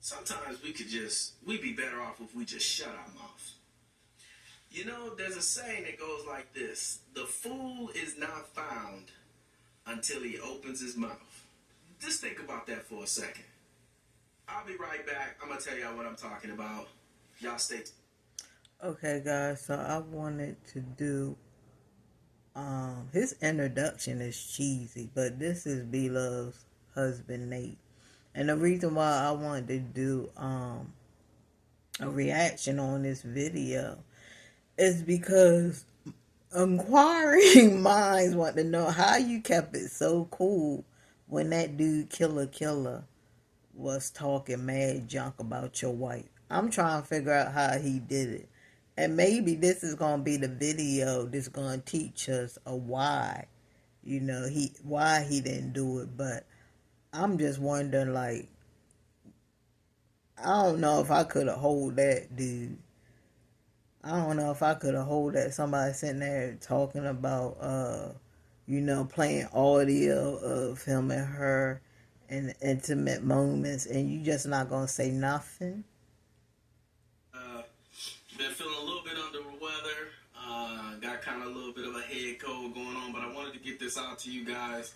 sometimes we'd be better off if we just shut our mouth. You know, there's a saying that goes like this: the fool is not found until he opens his mouth. Just think about that for a second. I'll be right back. I'm going to tell y'all what I'm talking about. Y'all stay tuned. Okay, guys, so I wanted to do, his introduction is cheesy, but this is B-Love's husband, Nate. And the reason why I wanted to do, a reaction on this video is because inquiring minds want to know how you kept it so cool when that dude Killer was talking mad junk about your wife. I'm trying to figure out how he did it. And maybe this is gonna be the video that's gonna teach us a why. Why he didn't do it. But I'm just wondering, like, I don't know if I could have hold that dude. I don't know if I could have hold that somebody sitting there talking about playing audio of him and her in intimate moments, and you just not gonna say nothing. Been feeling a little bit under the weather. Got kind of a little bit of a head cold going on, but I wanted to get this out to you guys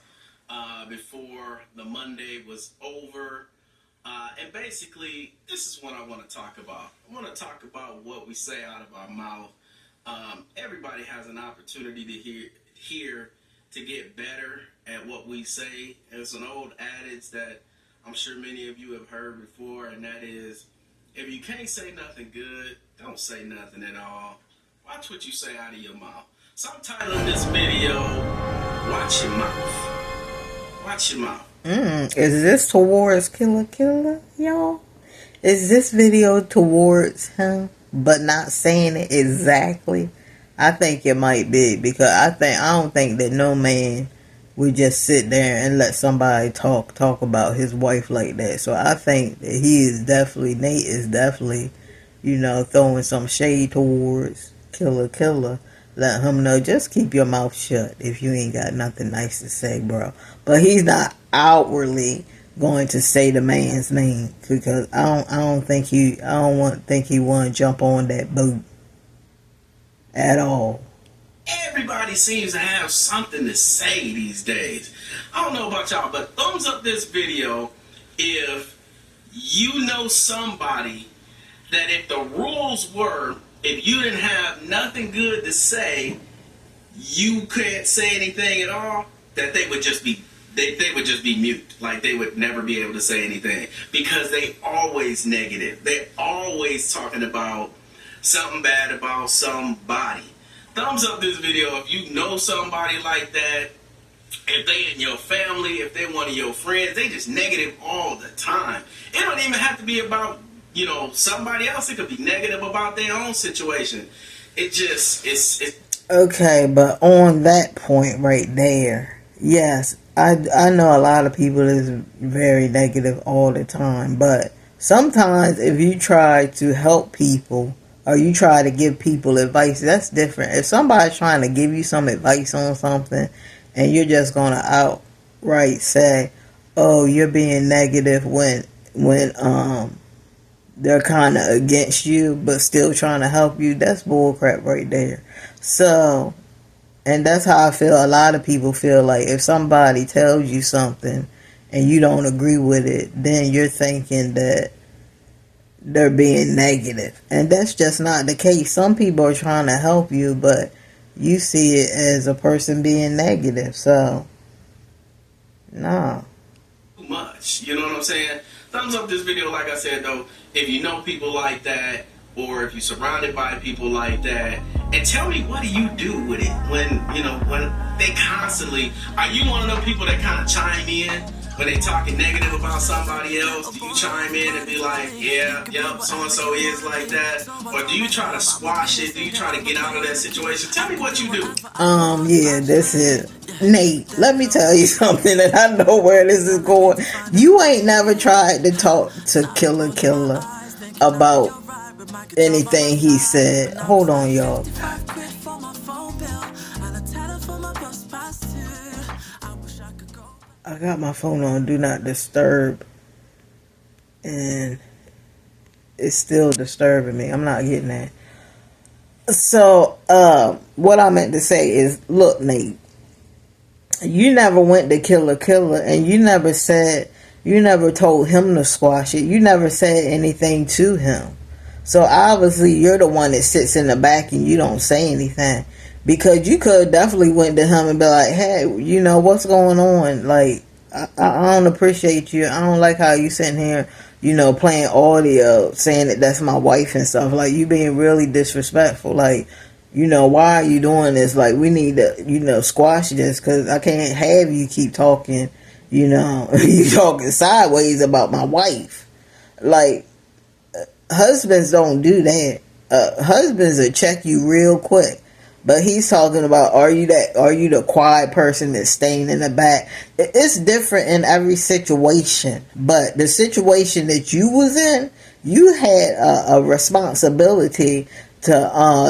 before the Monday was over. And basically, this is what I want to talk about. I want to talk about what we say out of our mouth. Everybody has an opportunity to hear to get better at what we say. It's an old adage that I'm sure many of you have heard before, and that is, if you can't say nothing good, don't say nothing at all. Watch what you say out of your mouth. So I'm titling this video, Watch Your Mouth. Watch your mouth. Is this towards Killer, y'all? Is this video towards him, but not saying it exactly? I think it might be, because I don't think that no man would just sit there and let somebody talk about his wife like that. So I think that Nate is definitely, throwing some shade towards Killer. Let him know, just keep your mouth shut if you ain't got nothing nice to say, bro. But he's not outwardly going to say the man's name, because I don't think he want to jump on that boat at all. Everybody seems to have something to say these days. I don't know about y'all, but thumbs up this video if you know somebody that if the rules were, if you didn't have nothing good to say, you can't say anything at all, that they would just be mute. Like, they would never be able to say anything, because they always negative. They're always talking about something bad about somebody. Thumbs up this video if you know somebody like that. If they in your family, if they one of your friends, they just negative all the time. It don't even have to be about, somebody else. It could be negative about their own situation. It's okay, but on that point right there, yes, I know a lot of people is very negative all the time, but sometimes if you try to help people or you try to give people advice, that's different. If somebody's trying to give you some advice on something and you're just going to outright say, oh, you're being negative when they're kind of against you but still trying to help you, that's bullcrap right there. So, and that's how I feel. A lot of people feel like if somebody tells you something and you don't agree with it, then you're thinking that they're being negative. And that's just not the case. Some people are trying to help you, but you see it as a person being negative. So, nah. too much. You know what I'm saying? Thumbs up this video, like I said, though, if you know people like that, or if you're surrounded by people like that, and tell me, what do you do with it when they constantly, are you one of those people that kind of chime in when they talking negative about somebody else? Do you chime in and be like, yeah, yep, so-and-so is like that? Or do you try to squash it? Do you try to get out of that situation? Tell me what you do. Yeah, this is Nate. Let me tell you something, and I know where this is going. You ain't never tried to talk to Killer about anything he said. Hold on, y'all. I got my phone on Do Not Disturb, and it's still disturbing me. I'm not getting that. So, what I meant to say is, look, Nate, you never went to Killer Killer, and you never told him to squash it. You never said anything to him. So obviously you're the one that sits in the back and you don't say anything. Because you could definitely went to him and be like, hey, what's going on? Like, I don't appreciate you. I don't like how you sitting here, playing audio saying that that's my wife and stuff. Like, you being really disrespectful. Like, why are you doing this? Like, we need to, squash this, because I can't have you keep talking, you talking sideways about my wife. Like, husbands don't do that. Husbands will check you real quick. But he's talking about, are you the quiet person that's staying in the back? It's different in every situation. But the situation that you was in, you had a responsibility to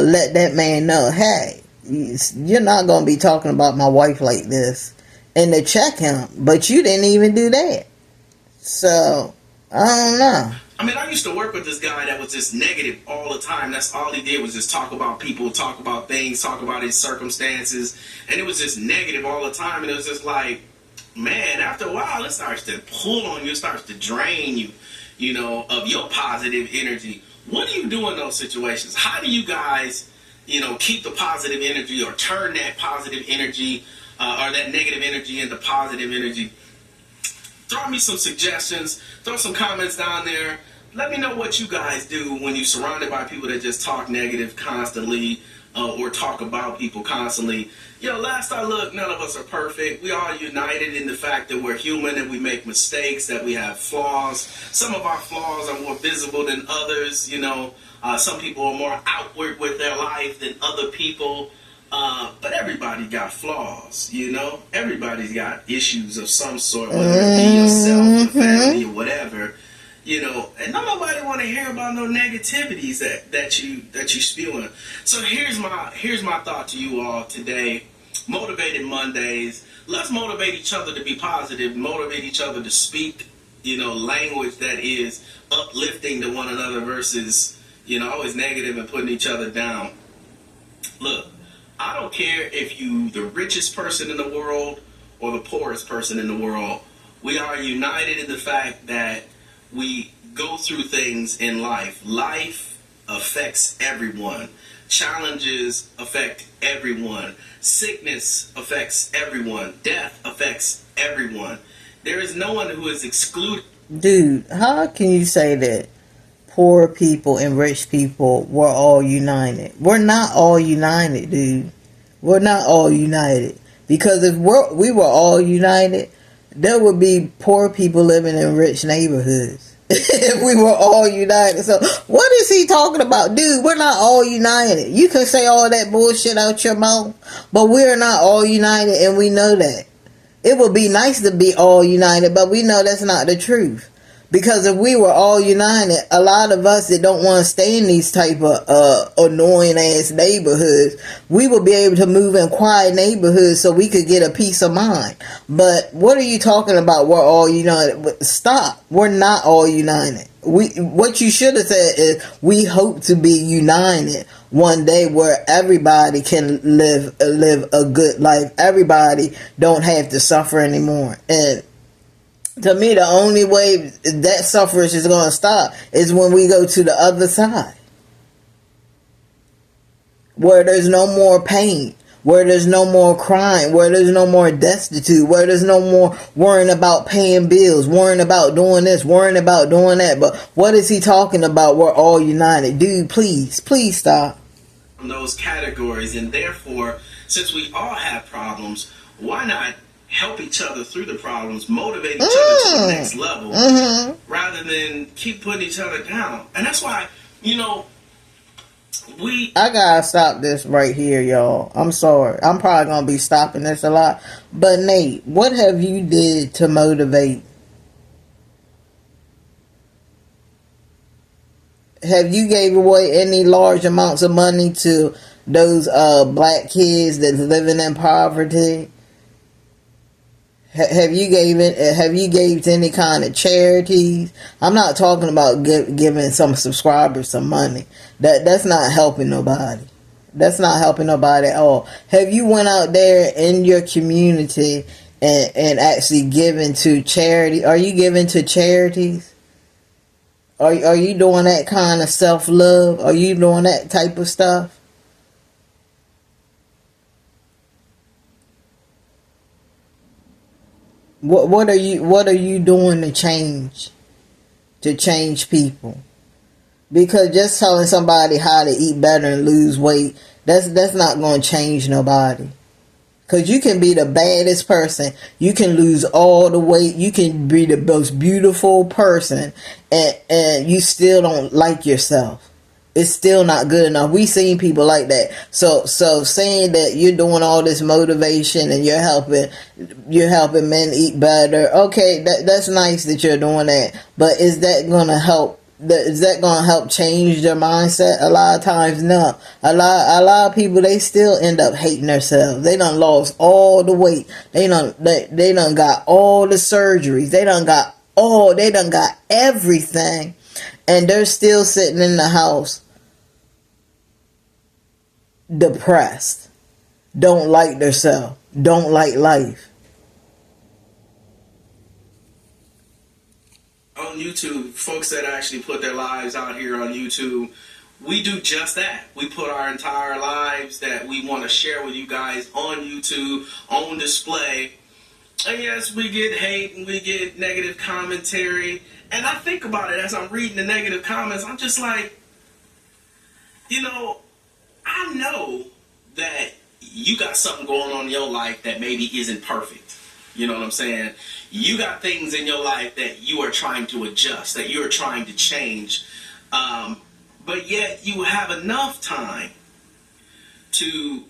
let that man know, hey, you're not going to be talking about my wife like this, and to check him. But you didn't even do that. So, I don't know. I mean, I used to work with this guy that was just negative all the time. That's all he did, was just talk about people, talk about things, talk about his circumstances. And it was just negative all the time. And it was just like, man, after a while, it starts to pull on you, it starts to drain you, of your positive energy. What do you do in those situations? How do you guys, keep the positive energy, or turn that positive energy or that negative energy into positive energy? Throw me some suggestions. Throw some comments down there. Let me know what you guys do when you're surrounded by people that just talk negative constantly, or talk about people constantly. Last I looked, none of us are perfect. We are united in the fact that we're human and we make mistakes, that we have flaws. Some of our flaws are more visible than others. Some people are more outward with their life than other people. But everybody got flaws, Everybody's got issues of some sort, whether it be yourself, or family, or whatever, And nobody want to hear about no negativities that you spewing. So here's my thought to you all today. Motivated Mondays. Let's motivate each other to be positive. Motivate each other to speak, language that is uplifting to one another versus, always negative and putting each other down. Look. I don't care if you the richest person in the world or the poorest person in the world. We are united in the fact that we go through things in life. Life affects everyone. Challenges affect everyone. Sickness affects everyone. Death affects everyone. There is no one who is excluded. Dude, how can you say that poor people and rich people were all united? We're not all united, dude. We're not all united. Because if we were all united, there would be poor people living in rich neighborhoods. If we were all united. So what is he talking about? Dude, we're not all united. You can say all that bullshit out your mouth, but we're not all united, and we know that. It would be nice to be all united, but we know that's not the truth. Because if we were all united, a lot of us that don't want to stay in these type of annoying ass neighborhoods, we would be able to move in quiet neighborhoods so we could get a peace of mind. But what are you talking about? We're all united. Stop. We're not all united. What you should have said is, we hope to be united one day where everybody can live a good life. Everybody don't have to suffer anymore. And to me, the only way that suffrage is going to stop is when we go to the other side, where there's no more pain, where there's no more crime, where there's no more destitute, where there's no more worrying about paying bills, worrying about doing this, worrying about doing that. But what is he talking about? We're all united. Dude, please stop. From those categories, and therefore, since we all have problems, why not help each other through the problems, motivate each other to the next level, rather than keep putting each other down? And that's why, I gotta stop this right here, y'all. I'm sorry. I'm probably gonna be stopping this a lot. But Nate, what have you did to motivate? Have you gave away any large amounts of money to those black kids that's living in poverty? Have you gave to any kind of charities? I'm not talking about giving some subscribers some money. That's not helping nobody. That's not helping nobody at all. Have you went out there in your community and actually given to charity? Are you giving to charities? Are you doing that kind of self-love? Are you doing that type of stuff? What are you doing to change people? Because just telling somebody how to eat better and lose weight, that's not going to change nobody. Because you can be the baddest person, you can lose all the weight, you can be the most beautiful person, and you still don't like yourself. It's still not good enough. We seen people like that. So saying that you're doing all this motivation and you're helping men eat better. Okay, that's nice that you're doing that. But is that gonna help? Is that gonna help change their mindset? A lot of times, no. A lot of people, they still end up hating themselves. They done lost all the weight. They done got all the surgeries. They done got everything, and they're still sitting in the house depressed, don't like themselves, don't like life. On YouTube, folks that actually put their lives out here on YouTube, we do just that. We put our entire lives that we want to share with you guys on YouTube, on display. And yes, we get hate and we get negative commentary. And I think about it as I'm reading the negative comments, I'm just like, I know that you got something going on in your life that maybe isn't perfect. You know what I'm saying? You got things in your life that you are trying to adjust, that you are trying to change. But yet you have enough time to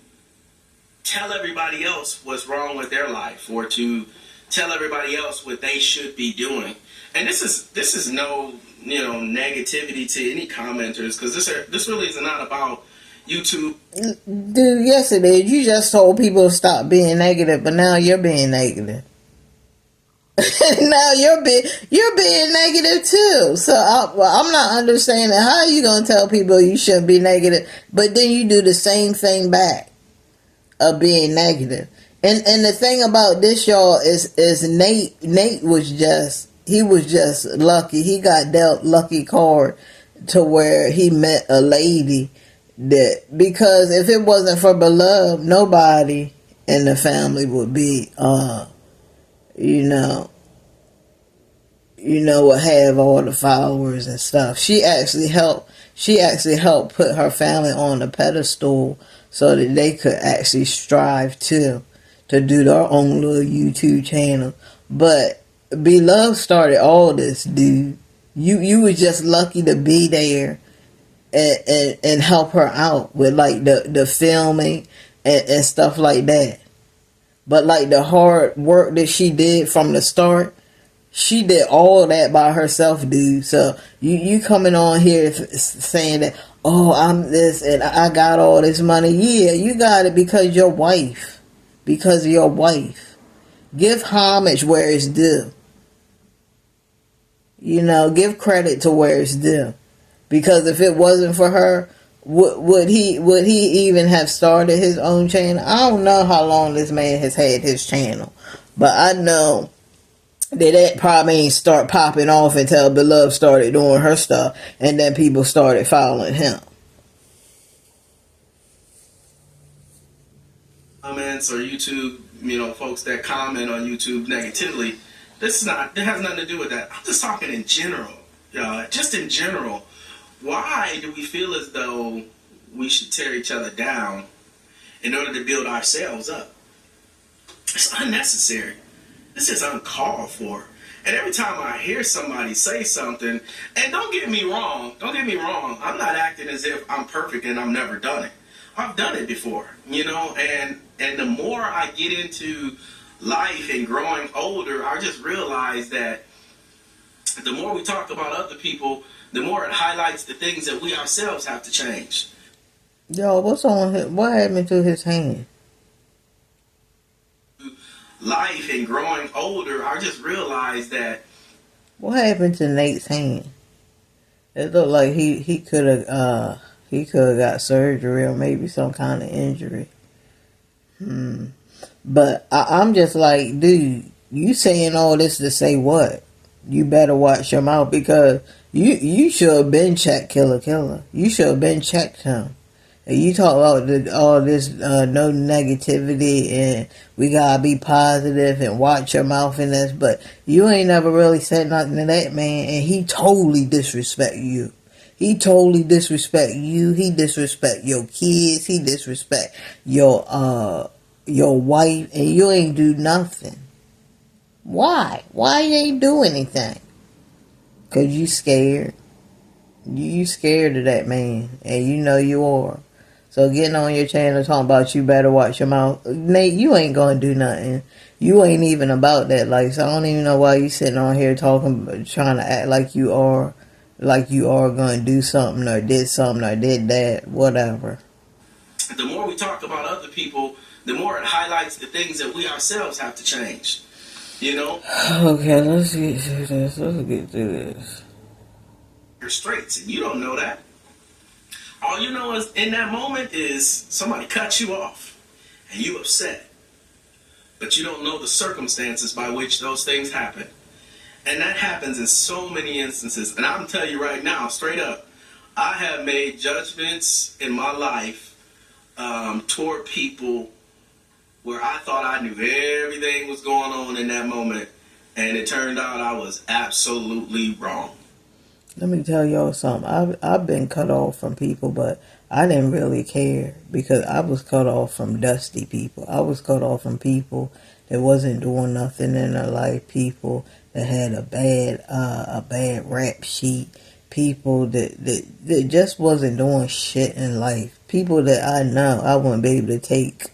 tell everybody else what's wrong with their life, or to tell everybody else what they should be doing. And this is no negativity to any commenters, because this really is not about YouTube. Dude, yes it is. You just told people to stop being negative, but now you're being negative. Now you're being negative too. So I'm not understanding, how are you gonna tell people you shouldn't be negative, but then you do the same thing back of being negative. And the thing about this, y'all, is Nate was just lucky. He got dealt lucky card to where he met a lady that, because if it wasn't for Beloved, nobody in the family would be would have all the followers and stuff. She actually helped put her family on a pedestal so that they could actually strive to do their own little YouTube channel. But Beloved started all this, dude. You was just lucky to be there and help her out with like the filming and stuff like that. But like the hard work that she did from the start, she did all that by herself, dude. So you coming on here saying that, oh, I'm this and I got all this money. Yeah, you got it because your wife. Because of your wife. Give homage where it's due. Give credit to where it's due. Because if it wasn't for her, would he even have started his own channel? I don't know how long this man has had his channel, but I know that probably ain't start popping off until Beloved started doing her stuff, and then people started following him. Comments or YouTube, folks that comment on YouTube negatively, it has nothing to do with that. I'm just talking in general. Just in general. Why do we feel as though we should tear each other down in order to build ourselves up? It's unnecessary. This is uncalled for. And every time I hear somebody say something, and don't get me wrong, I'm not acting as if I'm perfect and I've never done it. I've done it before, and the more I get into life and growing older, I just realize that the more we talk about other people, the more it highlights the things that we ourselves have to change. Yo, what's on him? What happened to his hand? life and growing older, I just realized that. What happened to Nate's hand? It looked like he could have got surgery or maybe some kind of injury. But I'm just like, dude, you saying all this to say what? You better watch your mouth, because you should have been checked, killer. You should have been checked him. And you talk about all this no negativity and we gotta be positive and watch your mouth in this, but you ain't never really said nothing to that man, and he totally disrespect you. He totally disrespect you. He disrespect your kids. He disrespect your wife, and you ain't do nothing. Why? Why you ain't do anything? 'Cause you scared. You scared of that man, and you know you are. So getting on your channel talking about you better watch your mouth, Nate, you ain't gonna do nothing. You ain't even about that life. So I don't even know why you sitting on here talking, trying to act like you are gonna do something or did something or did that, whatever. The more we talk about other people, the more it highlights the things that we ourselves have to change. You know? Okay, let's get through this. You're straight, and you don't know that. All you know is in that moment is somebody cut you off and you upset. But you don't know the circumstances by which those things happen. And that happens in so many instances. And I'm telling you right now, straight up, I have made judgments in my life toward people where I thought I knew everything was going on in that moment, and it turned out I was absolutely wrong. Let me tell y'all something. I've been cut off from people, but I didn't really care, because I was cut off from dusty people. I was cut off from people that wasn't doing nothing in their life, people that had a bad rap sheet, people that just wasn't doing shit in life, people that I know I wouldn't be able to take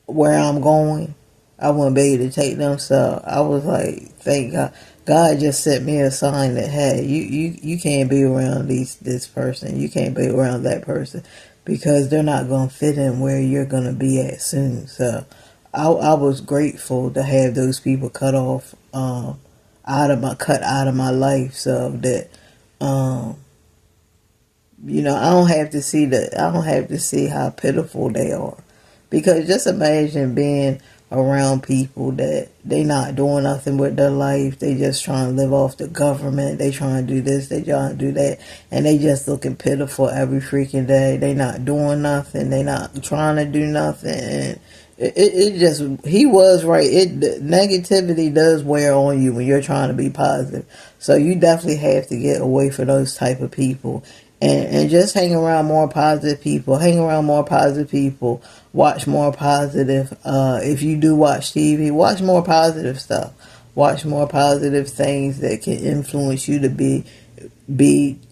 where I'm going. I wouldn't be able to take them. So I was like, thank God. God just sent me a sign that, hey, you can't be around this person. You can't be around that person, because they're not going to fit in where you're going to be at soon. So I was grateful to have those people cut off, out of my life, so that, I don't have to see how pitiful they are. Because just imagine being around people that they not doing nothing with their life. They just trying to live off the government. They trying to do this. They trying to do that. And they just looking pitiful every freaking day. They not doing nothing. They not trying to do nothing. And it just, he was right. Negativity does wear on you when you're trying to be positive. So you definitely have to get away from those type of people. And just hang around more positive people. Watch more positive. If you do watch TV, watch more positive stuff. Watch more positive things that can influence you to be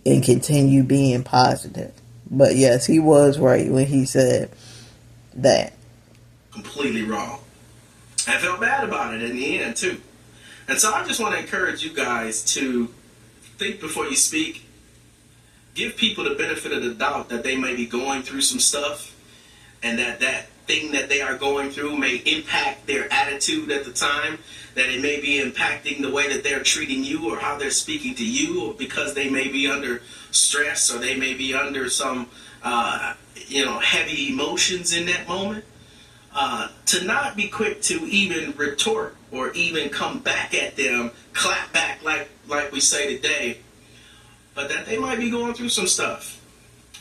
and continue being positive. But yes, he was right when he said that. Completely wrong. I felt bad about it in the end, too. And so I just want to encourage you guys to think before you speak. Give people the benefit of the doubt that they may be going through some stuff, and that thing that they are going through may impact their attitude at the time, that it may be impacting the way that they're treating you or how they're speaking to you, or because they may be under stress or they may be under some heavy emotions in that moment. To not be quick to even retort or even come back at them, clap back like we say today, but that they might be going through some stuff.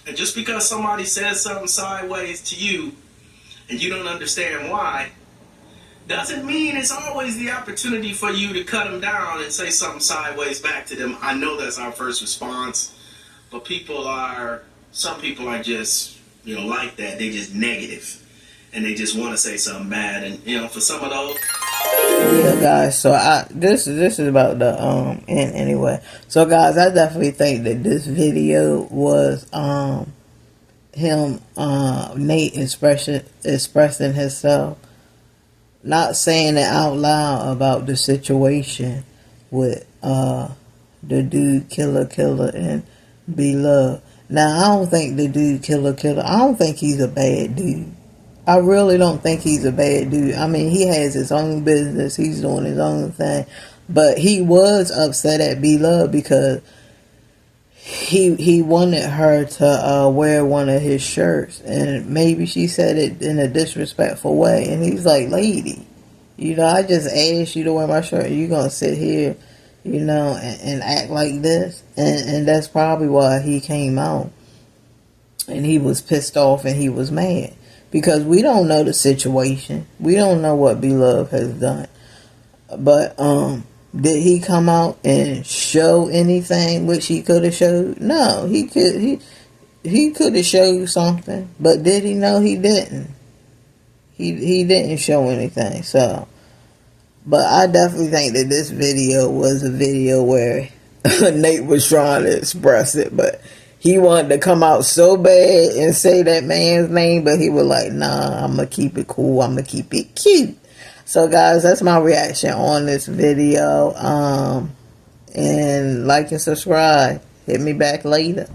And just because somebody says something sideways to you and you don't understand why, doesn't mean it's always the opportunity for you to cut them down and say something sideways back to them. I know that's our first response, but some people are just, like that. They just negative. And they just want to say something bad. And, for some of those. Yeah, guys. So this is about the end anyway. So guys, I definitely think that this video was him Nate expressing himself, not saying it out loud about the situation with the dude killer and Be Love. Now I don't think the dude killer. I don't think he's a bad dude. I really don't think he's a bad dude. I mean, he has his own business. He's doing his own thing. But he was upset at B-Love because he wanted her to wear one of his shirts. And maybe she said it in a disrespectful way. And he's like, lady, you know, I just asked you to wear my shirt. You going to sit here, you know, and act like this? And that's probably why he came out. And he was pissed off and he was mad. Because we don't know the situation. We don't know what B-Love has done. But did he come out and show anything which he could have showed? No, he could have showed something. But did he? No, he didn't. He didn't show anything. So, but I definitely think that this video was a video where Nate was trying to express it, but he wanted to come out so bad and say that man's name, but he was like, nah, I'm going to keep it cool. I'm going to keep it cute. So, guys, that's my reaction on this video. And like and subscribe. Hit me back later.